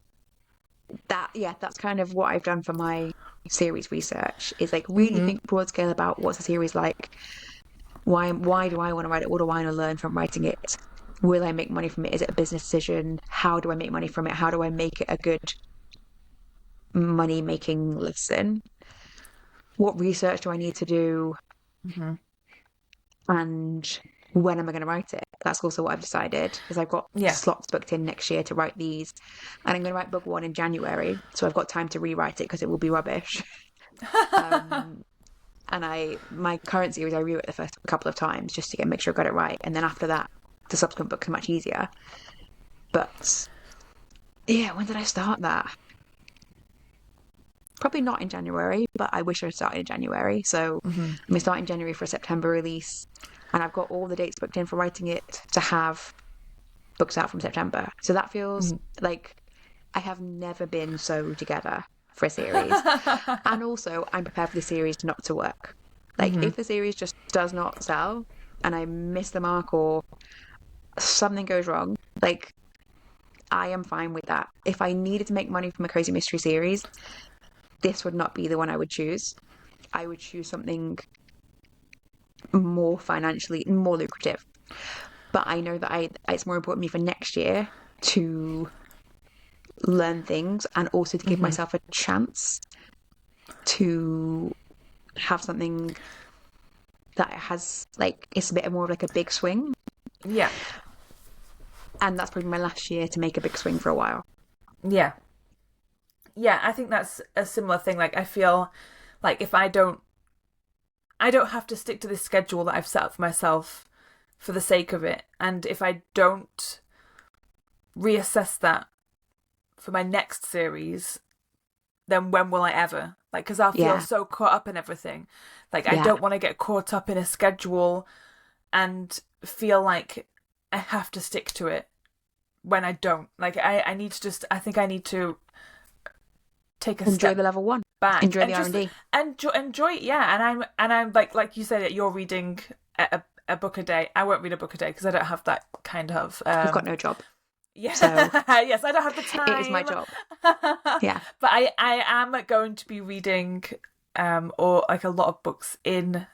that's kind of what I've done for my series research, is like really think broad scale about what's the series like. Why do I want to write it? What do I want to learn from writing it? Will I make money from it? Is it a business decision? How do I make money from it? How do I make it a good money making listen? What research do I need to do? Mm-hmm. And when am I going to write it? That's also what I've decided, because I've got Yeah. slots booked in next year to write these, and I'm going to write book one in January, so I've got time to rewrite it because it will be rubbish. Um, and my current series, I rewrote the first couple of times just to make sure I got it right, and then after that, the subsequent books are much easier. But yeah, when did I start that? Probably not in January, but I wish I started in January. So I'm going to start in January for a September release, and I've got all the dates booked in for writing it to have books out from September. So that feels like I have never been so together for a series. And also, I'm prepared for the series not to work. Like, if the series just does not sell and I miss the mark or something goes wrong, like, I am fine with that. If I needed to make money from a cozy mystery series, this would not be the one I would choose. I would choose something more financially, more lucrative. But I know that it's more important to me for next year to learn things and also to give myself a chance to have something that has like, it's a bit more of like a big swing. Yeah. And that's probably my last year to make a big swing for a while. Yeah. Yeah, I think that's a similar thing. Like, I feel like if I don't have to stick to this schedule that I've set up for myself for the sake of it. And if I don't reassess that for my next series, then when will I ever? Like, because I'll feel so caught up in everything. Like, I don't want to get caught up in a schedule and feel like I have to stick to it when I don't. Like, I need to just, I think I need to take a Enjoy step the level 1. back. Enjoy and the just R&D. enjoy it, yeah. And I'm like you said, that you're reading a book a day. I won't read a book a day because I don't have that kind of. You've got no job. Yeah. So yes, I don't have the time. it is my job. Yeah. But I am going to be reading or like a lot of books in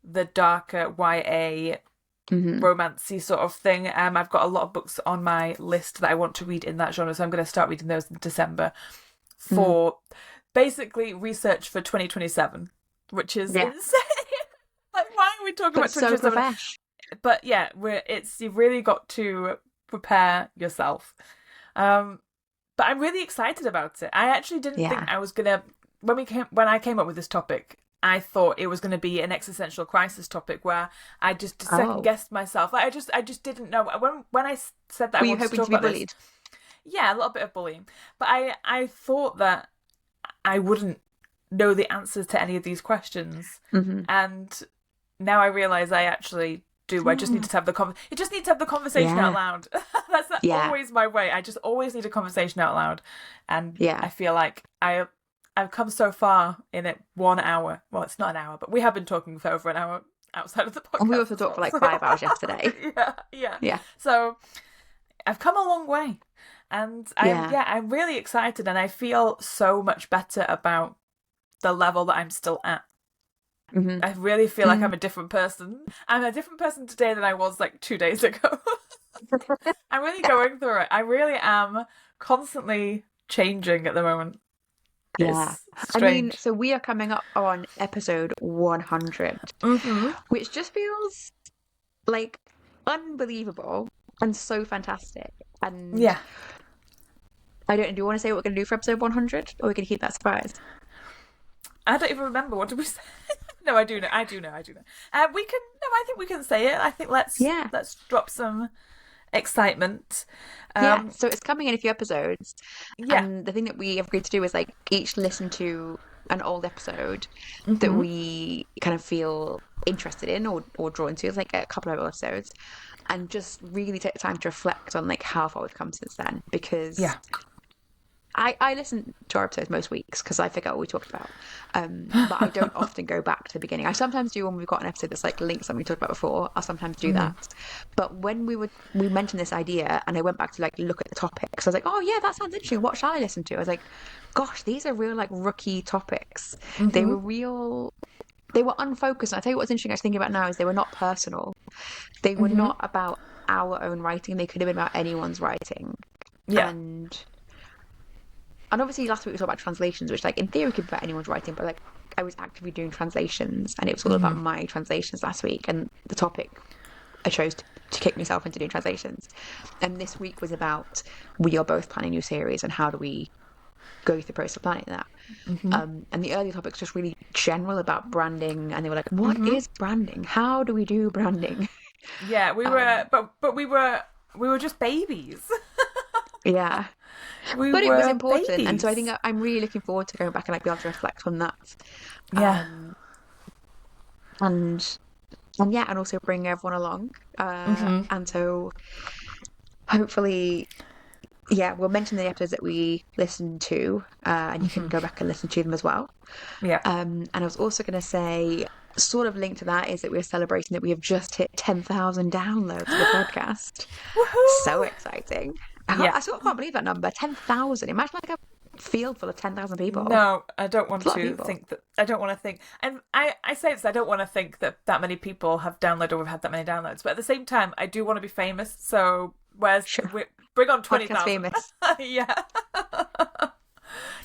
the darker YA romancy sort of thing. I've got a lot of books on my list that I want to read in that genre, so I'm going to start reading those in December for basically research for 2027, which is insane. Like, why are we talking about 2027? So fresh. But yeah, you've really got to prepare yourself. But I'm really excited about it. I actually didn't think I was gonna when I came up with this topic, I thought it was going to be an existential crisis topic where I just second guessed myself. Like, I just didn't know when I said that. Were I you wanted hoping to talk to be about bullied? this. Yeah, a little bit of bullying, but I thought that I wouldn't know the answers to any of these questions, and now I realise I actually do. I just need to have you just need to have the conversation out loud. That's always my way. I just always need a conversation out loud, and I feel like I've come so far in it 1 hour. Well, it's not an hour, but we have been talking for over an hour outside of the podcast. And we also talked for like 5 hours yesterday. Yeah. So I've come a long way, and I'm really excited, and I feel so much better about the level that I'm still at. I really feel like I'm a different person. I'm a different person today than I was like 2 days ago. I'm really going through it. I really am constantly changing at the moment. Yeah. I mean, so we are coming up on episode 100, which just feels like unbelievable and so fantastic. And I don't know, do you want to say what we're going to do for episode 100, or we can keep that surprise? I don't even remember. What did we say? No, I do know. I think we can say it. I think let's drop some excitement. So it's coming in a few episodes. And the thing that we have agreed to do is like each listen to an old episode that we kind of feel interested in or drawn to. It's like a couple of episodes, and just really take the time to reflect on like how far we've come since then, because I listen to our episodes most weeks because I forget what we talked about. But I don't often go back to the beginning. I sometimes do when we've got an episode that's like linked to something we talked about before. I'll sometimes do that. But when we mentioned this idea and I went back to like look at the topics, I was like, oh yeah, that sounds interesting. What shall I listen to? I was like, gosh, these are real like rookie topics. They were unfocused. And I tell you what's interesting I was thinking about now is they were not personal. They were not about our own writing. They could have been about anyone's writing. And obviously last week we talked about translations, which like in theory could be about anyone's writing, but like I was actively doing translations and it was all about my translations last week, and the topic I chose to kick myself into doing translations. And this week was about, we are both planning a new series and how do we go through the process of planning that. And the earlier topics just really general about branding, and they were like, what is branding? How do we do branding? Yeah, we were but we were just babies. Yeah. But it was important, babies. And so I think I'm really looking forward to going back and like be able to reflect on that. And also bring everyone along. And so hopefully, we'll mention the episodes that we listened to, and you can go back and listen to them as well. And I was also going to say, sort of linked to that, is that we're celebrating that we have just hit 10,000 downloads of the podcast. Woohoo! So exciting. I sort of can't believe that number, 10,000. Imagine like a field full of 10,000 people. No, I don't want to think that. I don't want to think. And I say this, I don't want to think that many people have downloaded or we've had that many downloads. But at the same time, I do want to be famous. So bring on 20,000. Famous. Yeah.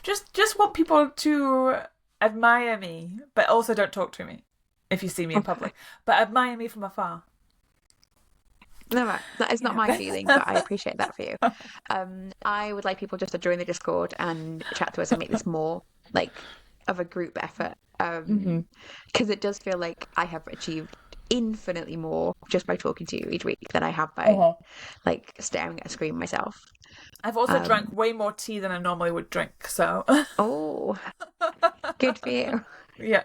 Just want people to admire me, but also don't talk to me if you see me in public. But admire me from afar. No, that is not my feeling, but I appreciate that for you. I would like people just to join the Discord and chat to us and make this more like of a group effort. Hmm. Because it does feel like I have achieved infinitely more just by talking to you each week than I have by Uh-huh. like staring at a screen myself. I've also drank Um, way more tea than I normally would drink, so oh, good for you. yeah.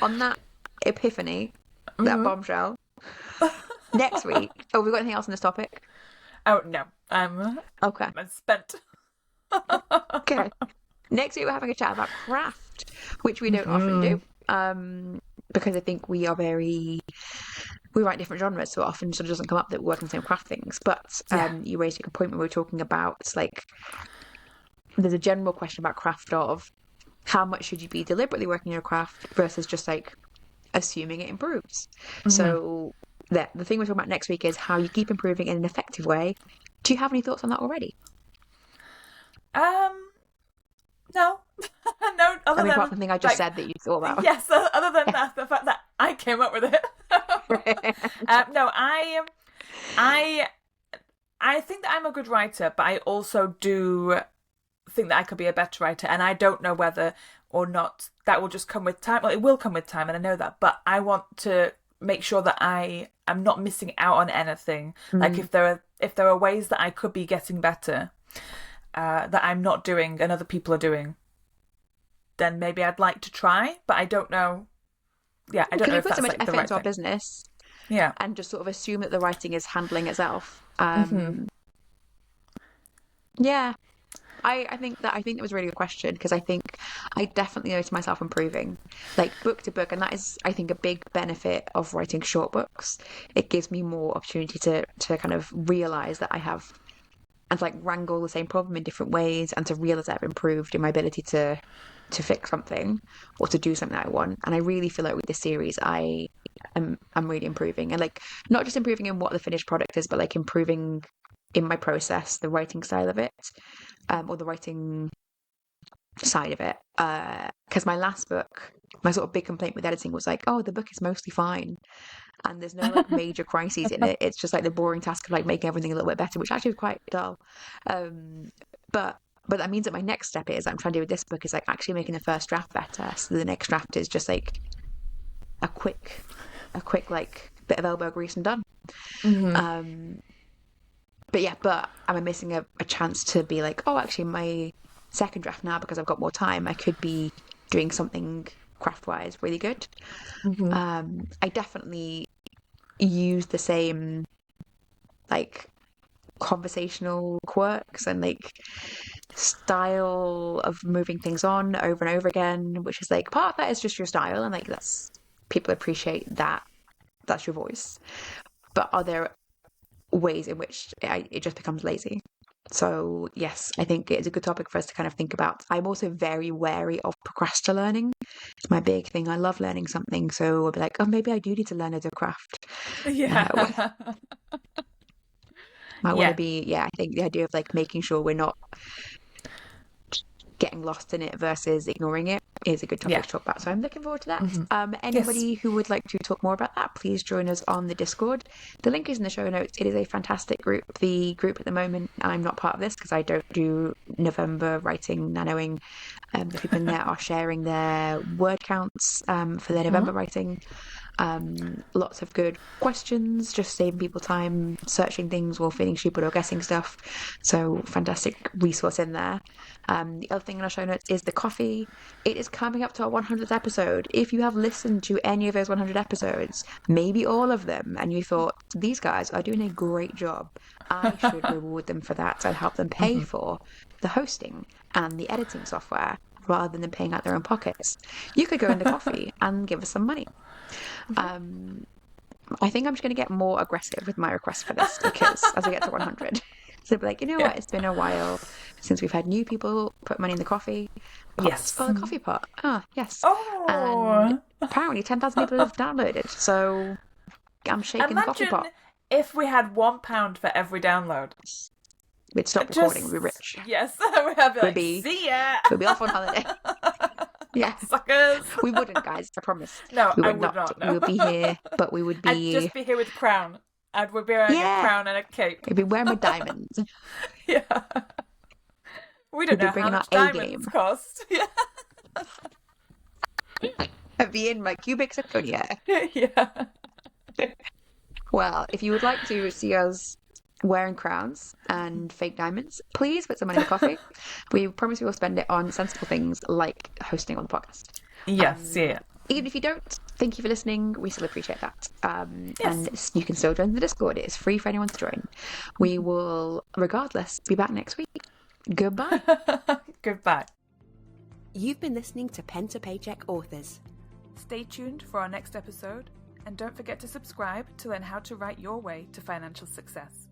On that epiphany, that Hmm. bombshell, next week. Oh, we got anything else on this topic? Oh no, Okay, I'm spent. good. Next week we're having a chat about craft, which we don't often Hmm. do. Because I think we write different genres so often, so it doesn't come up that we work on the same craft things. But Yeah. you raised a good point when we were talking about like there's a general question about craft of how much should you be deliberately working your craft versus just like assuming it improves. Hmm. So the thing we're talking about next week is how you keep improving in an effective way. Do you have any thoughts on that already? Um, no, no. I Other mean, apart than from the thing I just like, said that you thought about. yes. Other than that, the fact that I came up with it. No, I, I think that I'm a good writer, but I also do think that I could be a better writer, and I don't know whether or not that will just come with time. Well, it will come with time, and I know that, but I want to make sure that I am not missing out on anything. Like Mm. if there are ways that I could be getting better, that I'm not doing and other people are doing, then maybe I'd like to try, but I don't know. Yeah, I don't Because know we if put so that's much like the effort right into our thing. business Yeah. and just sort of assume that the writing is handling itself. Hmm. Yeah, I think that was a really good question because I think I definitely notice myself improving, like book to book, and that is I think a big benefit of writing short books. It gives me more opportunity to kind of realize that I have and to like wrangle the same problem in different ways and to realize that I've improved in my ability to fix something or to do something that I want. And I really feel like with this series I'm really improving and like not just improving in what the finished product is, but like improving in my process, the writing style of it, or the writing side of it. Because my last book, my sort of big complaint with editing was like, oh, the book is mostly fine, and there's no like major crises in it. It's just like the boring task of like making everything a little bit better, which actually was quite dull. Um, but but that means that my next step is I'm trying to do with this book is like actually making the first draft better. So the next draft is just like a quick a quick like bit of elbow grease and done. Hmm. Um, but yeah, but am I missing a chance to be like, oh, actually, my second draft now because I've got more time, I could be doing something craft wise really good. Hmm. I definitely use the same like conversational quirks and like style of moving things on over and over again, which is like part of that is just your style and like that's people appreciate that that's your voice. But are there ways in which it just becomes lazy? So yes, I think it's a good topic for us to kind of think about. I'm also very wary of procrastinating. It's my big thing. I love learning something, so I'll be like, oh, maybe I do need to learn a craft. Uh, Yeah. I want to Yeah. be, yeah. I think the idea of like making sure we're not getting lost in it versus ignoring it is a good topic Yeah. to talk about. So I'm looking forward to that. Hmm. Yes. Anybody who would like to talk more about that, please join us on the Discord. The link is in the show notes. It is a fantastic group. The group at the moment, I'm not part of this because I don't do November writing, nanoing. The people in there are sharing their word counts for their Hmm. November writing. Lots of good questions, just saving people time searching things or feeling stupid or guessing stuff. So fantastic resource in there. The other thing in our show notes is the coffee. It is coming up to our 100th episode. If you have listened to any of those 100 episodes, maybe all of them, and you thought, these guys are doing a great job, I should reward them for that and help them pay Hmm. for the hosting and the editing software rather than them paying out their own pockets. You could go in the coffee and give us some money. Um, I think I'm just going to get more aggressive with my request for this because as we get to 100, so be like, you know Yeah. what? It's been a while since we've had new people put money in the coffee pot. Yes. Oh, the coffee pot. Ah, yes. And Oh, apparently 10,000 people have downloaded. So I'm shaking the coffee imagine pot. if we had £1 for every download. We'd stop recording. We'd be Just rich. yes, we have to be We'd like, be see ya. we'd be off on holiday. Yeah. Suckers. We wouldn't, guys, I promise. No, We I would would not. We No. would be here, but we would I'd be... just be here with a crown. I would be wearing a crown and a cape. We'd be wearing my diamonds. Yeah. We don't We'd be know how bringing our much A diamonds game. cost. Yeah. I'd be in my cubic zirconia. Yeah. Well, if you would like to see us wearing crowns and fake diamonds, please put some money in the coffee. We promise we will spend it on sensible things like hosting on the podcast. Yes, yeah. Even if you don't, thank you for listening. We still appreciate that. Yes. And you can still join the Discord. It is free for anyone to join. We will, regardless, be back next week. Goodbye. Goodbye. You've been listening to Pen to Paycheck Authors. Stay tuned for our next episode, and don't forget to subscribe to learn how to write your way to financial success.